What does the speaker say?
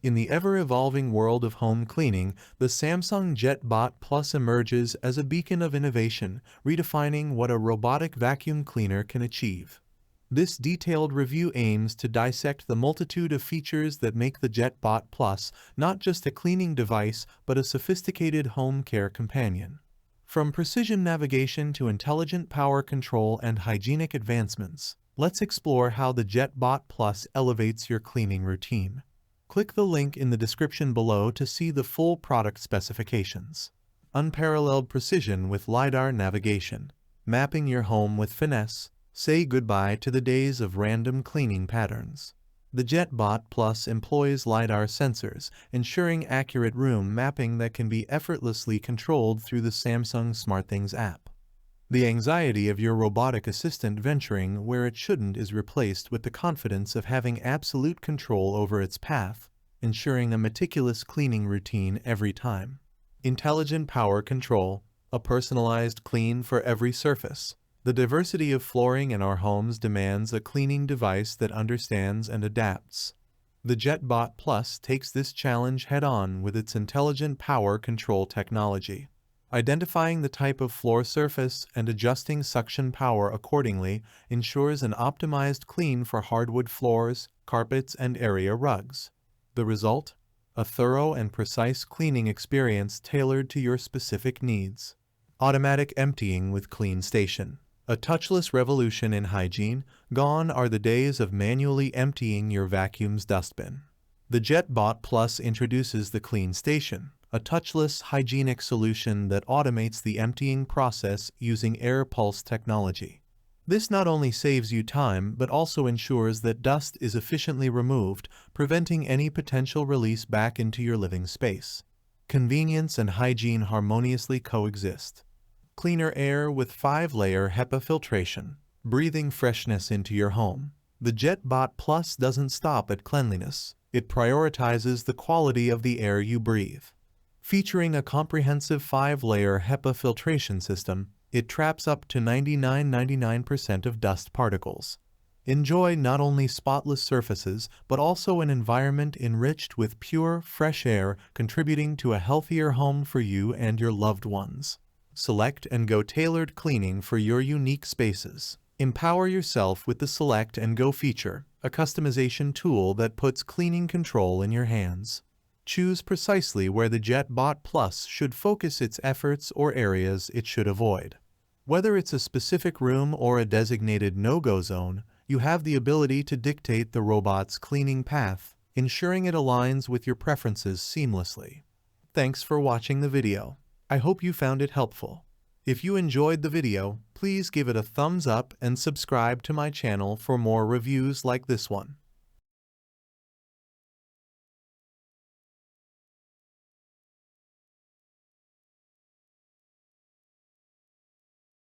In the ever-evolving world of home cleaning, the Samsung JetBot Plus emerges as a beacon of innovation, redefining what a robotic vacuum cleaner can achieve. This detailed review aims to dissect the multitude of features that make the JetBot Plus not just a cleaning device but a sophisticated home care companion. From precision navigation to intelligent power control and hygienic advancements, let's explore how the JetBot Plus elevates your cleaning routine. Click the link in the description below to see the full product specifications. Unparalleled precision with Lidar navigation. Mapping your home with finesse. Say goodbye to the days of random cleaning patterns. The JetBot Plus employs Lidar sensors, ensuring accurate room mapping that can be effortlessly controlled through the Samsung Smartthings app. The anxiety of your robotic assistant venturing where it shouldn't is replaced with the confidence of having absolute control over its path, ensuring a meticulous cleaning routine every time. Intelligent power control, a personalized clean for every surface. The diversity of flooring in our homes demands a cleaning device that understands and adapts. The JetBot Plus takes this challenge head-on with its intelligent power control technology. Identifying the type of floor surface and adjusting suction power accordingly ensures an optimized clean for hardwood floors, carpets, and area rugs. The result? A thorough and precise cleaning experience tailored to your specific needs. Automatic emptying with Clean Station. A touchless revolution in hygiene. Gone are the days of manually emptying your vacuum's dustbin. The JetBot Plus introduces the Clean Station, a touchless, hygienic solution that automates the emptying process using air pulse technology. This not only saves you time but also ensures that dust is efficiently removed, preventing any potential release back into your living space. Convenience and hygiene harmoniously coexist. Cleaner air with 5-layer HEPA filtration, breathing freshness into your home. The JetBot Plus doesn't stop at cleanliness. It prioritizes the quality of the air you breathe. Featuring a comprehensive 5-layer HEPA filtration system, it traps up to 99.99% of dust particles. Enjoy not only spotless surfaces, but also an environment enriched with pure, fresh air, contributing to a healthier home for you and your loved ones. Select and Go tailored cleaning for your unique spaces. Empower yourself with the Select and Go feature, a customization tool that puts cleaning control in your hands. Choose precisely where the JetBot Plus should focus its efforts or areas it should avoid. Whether it's a specific room or a designated no-go zone, you have the ability to dictate the robot's cleaning path, ensuring it aligns with your preferences seamlessly. Thanks for watching the video. I hope you found it helpful. If you enjoyed the video, please give it a thumbs up and subscribe to my channel for more reviews like this one.